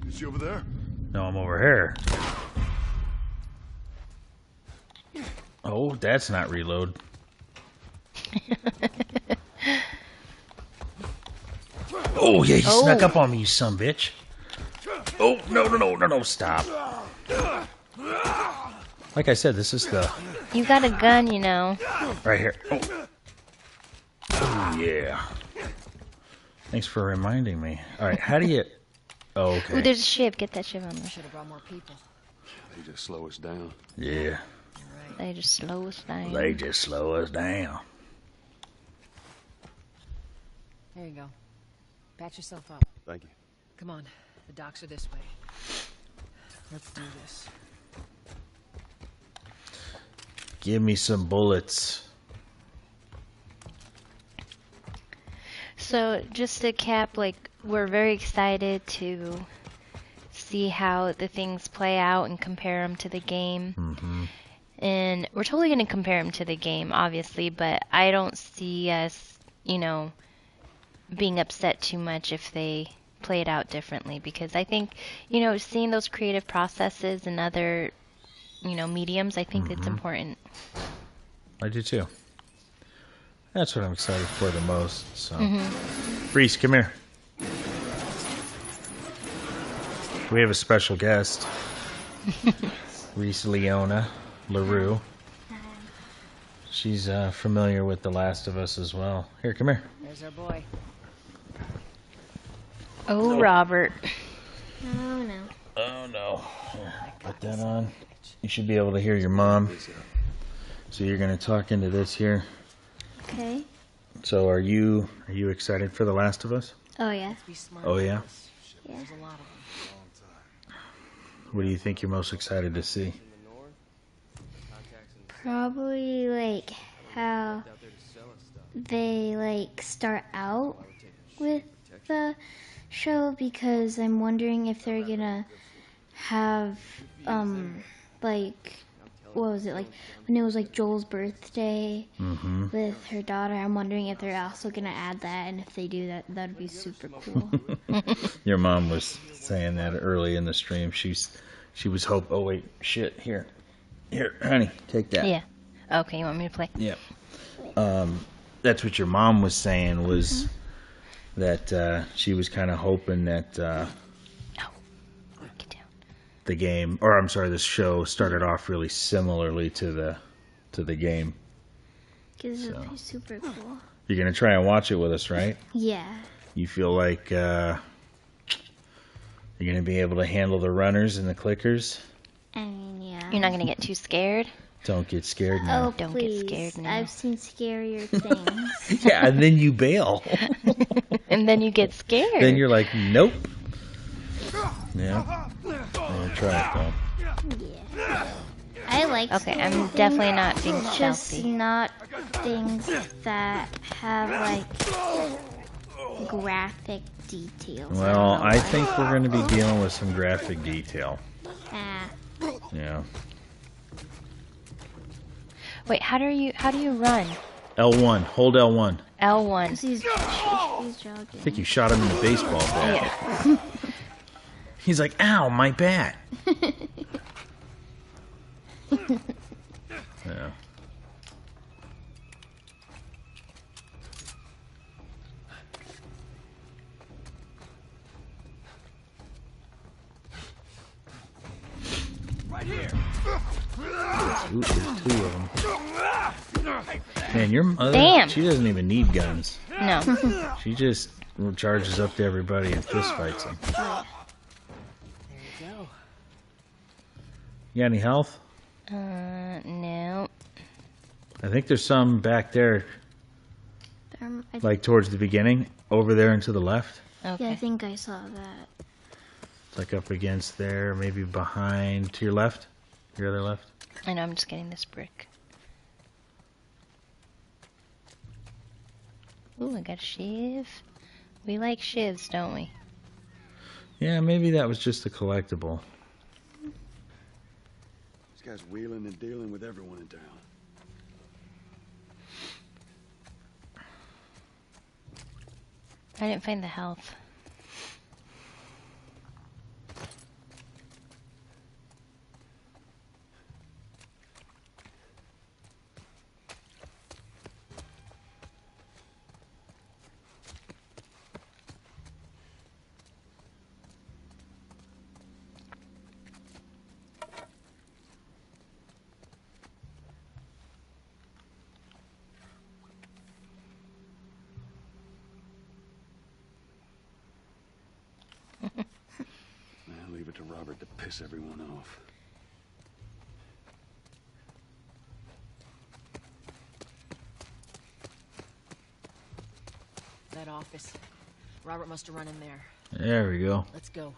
Is she over there? No, I'm over here. Oh, that's not reload. Oh, yeah, you snuck up on me, you son bitch. Oh, no, stop. Like I said, this is the... You got a gun, you know. Right here. Oh, yeah. Thanks for reminding me. All right, how do you... Oh, okay. Ooh, there's a ship. Get that ship on there. Should have brought more people. They just slow us down. Yeah. They just slow us down. They just slow us down. There you go. Patch yourself up. Thank you. Come on. The docks are this way. Let's do this. Give me some bullets. So, just to cap, like, we're very excited to see how the things play out and compare them to the game. Mm-hmm. And we're totally going to compare them to the game, obviously, but I don't see us, you know, being upset too much if they play it out differently, because I think, you know, seeing those creative processes in other, you know, mediums, I think it's important. I do too. That's what I'm excited for the most. So, Reese, come here. We have a special guest, Reese Leona LaRue. She's familiar with The Last of Us as well. Here, come here. There's our boy. Oh, Robert. Oh no. Oh no. Here, put that on. You should be able to hear your mom. So you're going to talk into this here. Okay. So are you excited for The Last of Us? Oh yeah. Be smart. Oh yeah. Yeah. There's a lot of them. What do you think you're most excited to see? Probably like how they like start out with the show, because I'm wondering if they're gonna have like, what was it, like when it was like Joel's birthday with her daughter. I'm wondering if they're also gonna add that, and if they do that, that'd be super cool. Your mom was saying that early in the stream. She was hope. Oh wait, shit. Here, honey, take that. Yeah. Okay, you want me to play? Yeah. That's what your mom was saying, was that she was kind of hoping that Get down. the game, or I'm sorry, this show started off really similarly to the game. Because it would be super cool. You're gonna try and watch it with us, right? Yeah. You feel like you're gonna be able to handle the runners and the clickers? I mean, yeah. You're not gonna get too scared? Don't get scared now. Oh, Don't please. get scared now. I've seen scarier things. Yeah, and then you bail. And then you get scared. Then you're like, nope. Yeah. I'm gonna try it though. Yeah. I like Okay, scary I'm things, definitely not being just stealthy. not things that have like graphic details. Well, I think we're gonna be dealing with some graphic detail. Ah. Yeah. Wait, how do you run? L1. Hold L1. L1. He's jogging. I think you shot him in the baseball bat. Yeah. He's like, ow, my bat. Yeah. Right here. Ooh, there's 2 of them. Man, your mother, Damn. she doesn't even need guns. No. She just charges up to everybody and fist fights them. There you go. You got any health? No. I think there's some back there, like towards the beginning, over there and to the left. Okay. Yeah, I think I saw that. Like up against there, maybe behind, to your left, your other left. I know, I'm just getting this brick. Ooh, I got a shiv. We like shivs, don't we? Yeah, maybe that was just a collectible. This guy's wheeling and dealing with everyone in town. I didn't find the health. Man, leave it to Robert to piss everyone off. That office. Robert must have run in there. There we go. Let's go.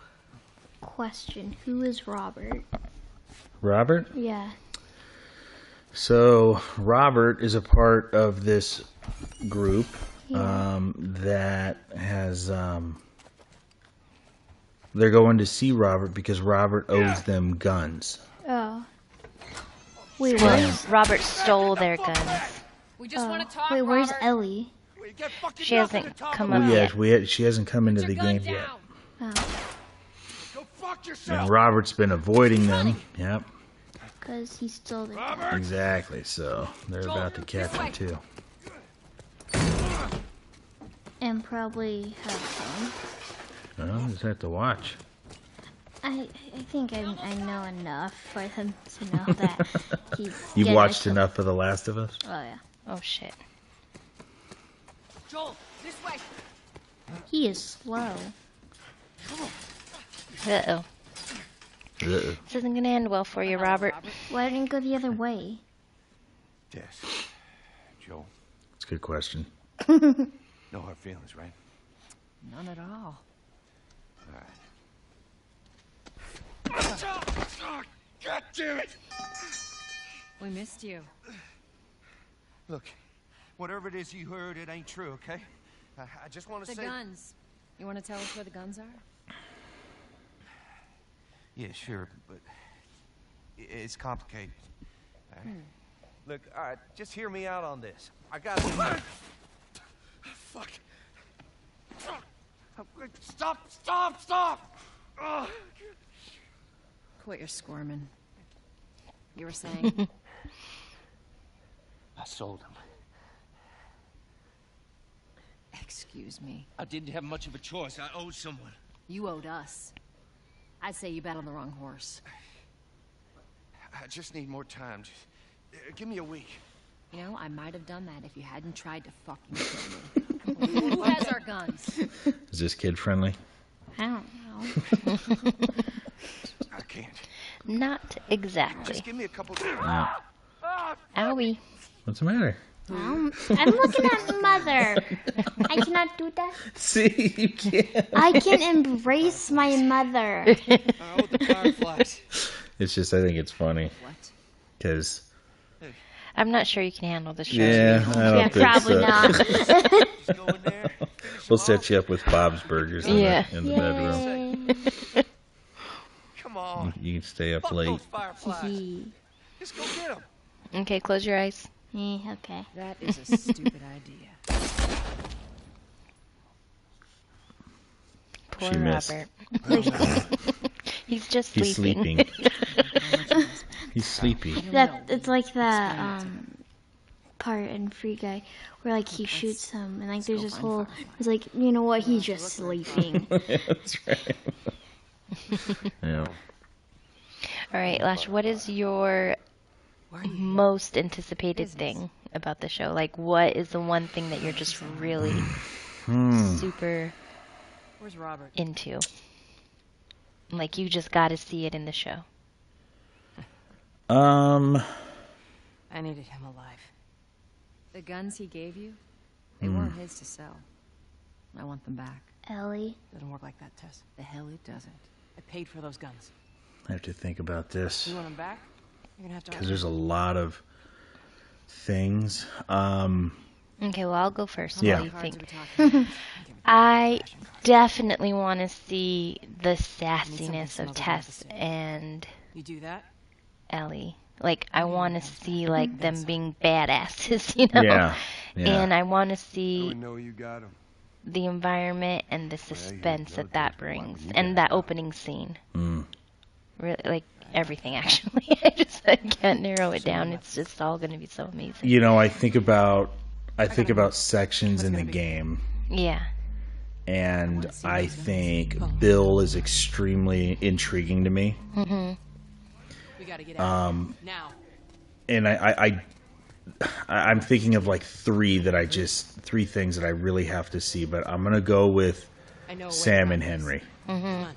Question: who is Robert? Robert? Yeah. So Robert is a part of this group Yeah. that has. They're going to see Robert because Robert owes them guns. Oh. Wait, Right. where's Robert stole their guns. We just want to talk. wait? Where's Robert. Ellie? She hasn't come Well, up yes, yet. she hasn't come into the Gun game yet. down. Oh, Go fuck yourself. And Robert's been avoiding them. Yep, because he stole the. exactly. So they're about to catch him too. And probably have fun. Well, just have to watch. I think I know enough for him to know that he's. You've gonna watched kill- enough of The Last of Us? Oh yeah. Oh shit. Joel, this way. He is slow. Uh-oh. This isn't gonna end well for you, Robert. Why didn't you go the other way? Yes. Joel, It's a good question. no hard feelings, right? None at all. All right. God damn it! We missed you. Look, whatever it is you heard, it ain't true, okay? I just want to The say... guns. You want to tell us where the guns are? Yeah, sure, but it's complicated. All right? Look, all right, just hear me out on this. I got to... Fuck. Stop! Ugh. Quit your squirming. You were saying? I sold him. Excuse me. I didn't have much of a choice. I owed someone. You owed us. I'd say you bet on the wrong horse. I just need more time. Just, give me a week. You know, I might have done that if you hadn't tried to fucking kill me. Who has our guns? Is this kid friendly? I don't know. I can't. Not exactly. Just give me a couple. Yeah. Owie. What's the matter? I'm looking at mother. I cannot do that. See, you can't. I can embrace my mother. Oh, the fireflies. It's just, I think it's funny. What? Because... I'm not sure you can handle the show. Yeah, I don't think Probably so. not. Just go in there. We'll set you up with Bob's Burgers in Yeah. the bedroom. Yay. Come on. You can stay up Fuck late. those fireflies. Just go get them. Okay, close your eyes. Okay. That is a stupid idea. Poor She missed. Robert. He's just He's sleeping. He's sleepy. It's like the part in Free Guy where like he shoots him and like there's this whole. It's like, you know what? He's just sleeping. That's right. Yeah. All right, Lash, what is your most anticipated thing about the show? Like, what is the one thing that you're just really super Where's Robert? into? Like, you just got to see it in the show. I needed him alive. The guns he gave you, they weren't his to sell. I want them back. Ellie. Doesn't work like that, Tess. The hell it doesn't. I paid for those guns. I have to think about this. You want them back? You're gonna have to. Because there's a lot of things. Okay, well, I'll go first Yeah. while you think. I definitely want to see the sassiness of Tess and You do that? Ellie. Like, I want to see, like, them being badasses, you know? Yeah. Yeah. And I want to So see we know you got them. the environment and the suspense that brings. And that opening scene. Really, like, everything, actually. I can't narrow it down. It's just all going to be so amazing. You know, I think about sections in the game, Yeah. and I think Bill is extremely intriguing to me. Mm-hmm. We gotta get out. Now. And I'm thinking of like three things that I really have to see, but I'm gonna go with Sam and Henry. Mm-hmm.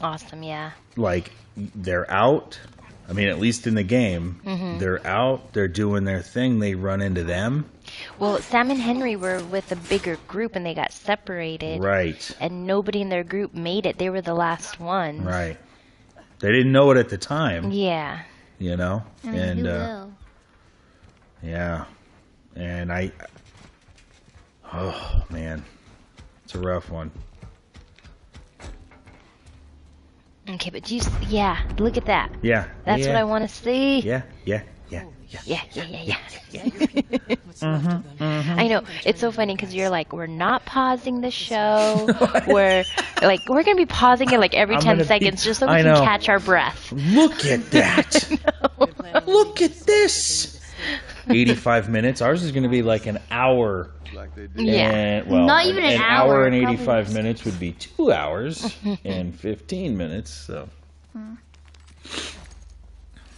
Awesome, yeah. Like, they're out. I mean, at least in the game, they're out. They're doing their thing. They run into them. Well, Sam and Henry were with a bigger group, and they got separated. Right. And nobody in their group made it. They were the last ones. Right. They didn't know it at the time. Yeah. You know? And who will? Yeah. And oh, man. It's a rough one. Okay, but look at that. Yeah. That's what I want to see. Yeah. Yeah. I know. It's so funny because you're like, we're not pausing the show. We're going to be pausing it like every 10 seconds just so we can catch our breath. Look at that. Look at this. 85 minutes. Ours is going to be like an hour. Yeah. And, well, Not even an hour hour, and probably 85 just- minutes would be 2 hours and 15 minutes. So.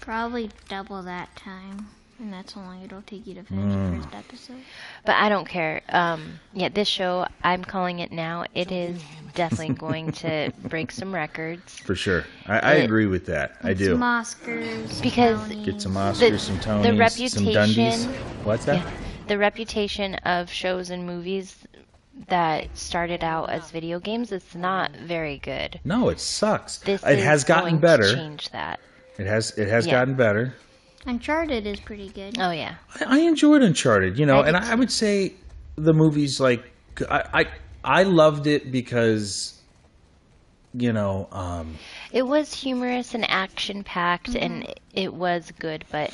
Probably double that time. And that's how long it'll take you to finish the first episode. But I don't care. This show, I'm calling it now. It is definitely going to break some records. For sure. I agree with that. I do. Some Oscars. Because Tony. Get some Oscars, some Tonys, the reputation, some Dundies. What's that? Yeah, the reputation of shows and movies that started out as video games, it's not very good. No, it sucks. This it is has gotten going better. to change that. It has gotten better. Uncharted is pretty good. Oh yeah. I enjoyed Uncharted, you know, I and did I would say the movie's like I loved it because, you know, It was humorous and action packed, and it was good, but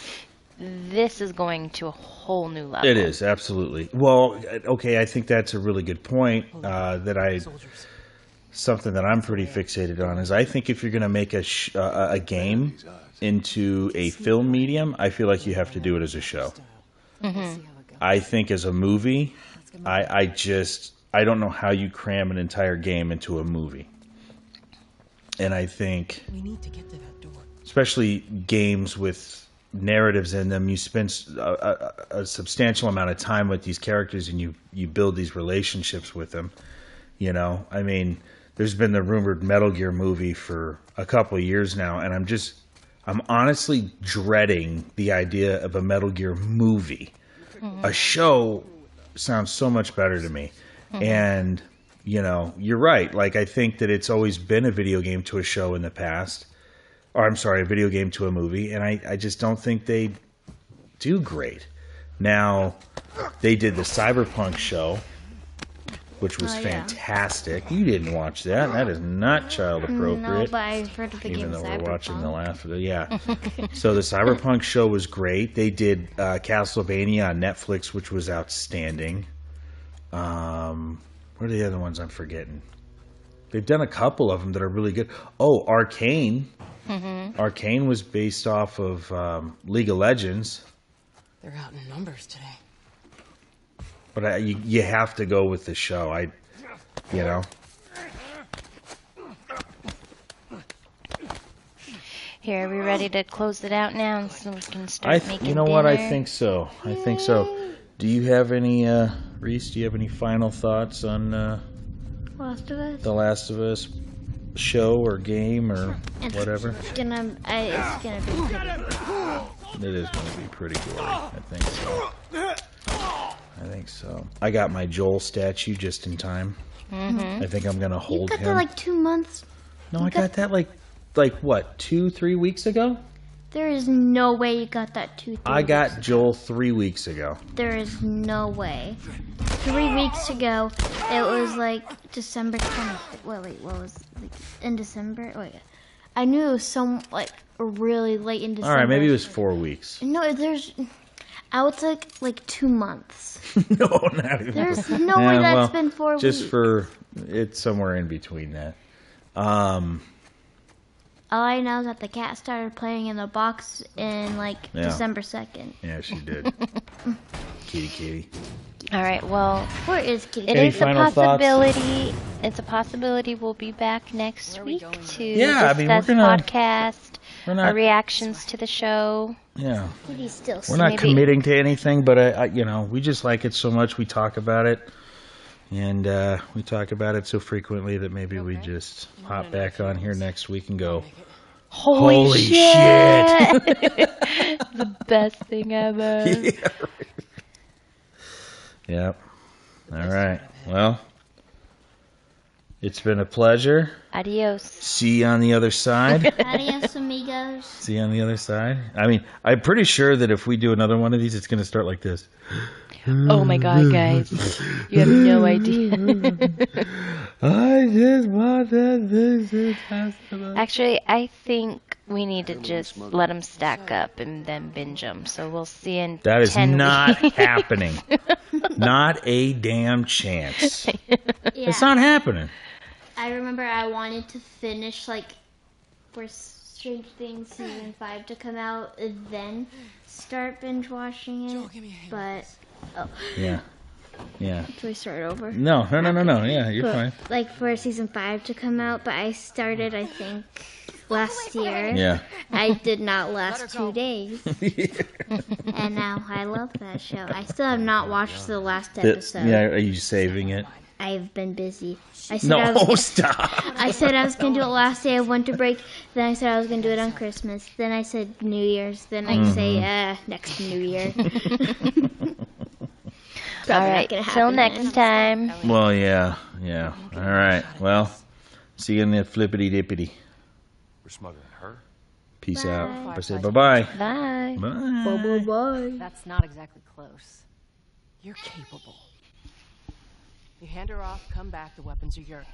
this is going to a whole new level. it is absolutely. Well, okay, I think that's a really good point. Something that I'm pretty fixated on is I think if you're going to make a game into a film medium, I feel like you have to do it as a show. I think as a movie, I don't know how you cram an entire game into a movie. And I think, We need to get to that door. especially games with narratives in them, you spend a substantial amount of time with these characters, and you build these relationships with them. You know, I mean, there's been the rumored Metal Gear movie for a couple of years now, and I'm honestly dreading the idea of a Metal Gear movie. A show sounds so much better to me. And, you know, you're right. Like, I think that it's always been a video game to a show in the past. Or, I'm sorry, a video game to a movie. And I just don't think they do great. Now, they did the Cyberpunk show, which was fantastic. You didn't watch that. That is not child appropriate. No, but I've heard of the even game though Cyberpunk. we're watching the last of it. Yeah. So the Cyberpunk show was great. They did Castlevania on Netflix, which was outstanding. What are the other ones I'm forgetting? They've done a couple of them that are really good. Oh, Arcane. Arcane was based off of League of Legends. They're out in numbers today. But you have to go with the show. You know. Here, are we ready to close it out now so we can start making You know dinner? what? I think so. I think so. Do you have any, Reese? Do you have any final thoughts on Last of Us? the Last of Us show or game or whatever? It's gonna be pretty. It is going to be pretty gory. I think so. I think so. I got my Joel statue just in time. I think I'm going to You hold got him. that like 2 months. No, I got that like what, 2-3 weeks ago? There is no way you got that 2-3 I got weeks Joel 3 weeks ago. There is no way. 3 weeks ago, it was like December 20th. Wait, what was like in December? Wait, I knew it was some like really late in December. All right, maybe it was 4 weeks. No, I would say like 2 months. No, not even. There's no way that's been 4 weeks. Just for it's somewhere in between that. All I know is that the cat started playing in the box in like December 2nd. Yeah, she did. Kitty. All right, well, Where is Kitty? it Any is a final thoughts? possibility. It's a possibility we'll be back next week to Yeah, I mean, we're discuss gonna- podcast, We're not. our reactions to the show. Yeah, Kitty's still we're not Maybe- committing to anything, but you know, we just like it so much. We talk about it, and we talk about it so frequently that maybe we just hop back on here next week and go, Holy shit! The best thing ever. Yep. All right. Well, it's been a pleasure. Adios. See you on the other side. Adios, amigos. See you on the other side. I mean, I'm pretty sure that if we do another one of these, it's going to start like this. Oh my god, guys. You have no idea. I just want this. Actually, I think we need to just let them stack up and then binge them. So we'll see in That is 10 not weeks. happening. Not a damn chance. Yeah. It's not happening. I remember I wanted to finish like for Strange Things season 5 to come out and then start binge watching it. But Yeah. should we start over? No. Yeah, you're fine. Like for season 5 to come out, but I started I think last year. Yeah. I did not last 2 days. And now I love that show. I still have not watched the last episode. Yeah, are you saving it? I've been busy. I said I No, was, stop. I said I was going to do it last day of winter break. Then I said I was going to do it on Christmas. Then I said New Year's. Then I say next New Year. All right, till next time. Well, yeah. All right. Well, see you in the flippity dippity. We're smuggling her. Peace out. I say bye-bye. Bye. Bye. Bye. That's not exactly close. You're capable. You hand her off, come back, the weapons are yours.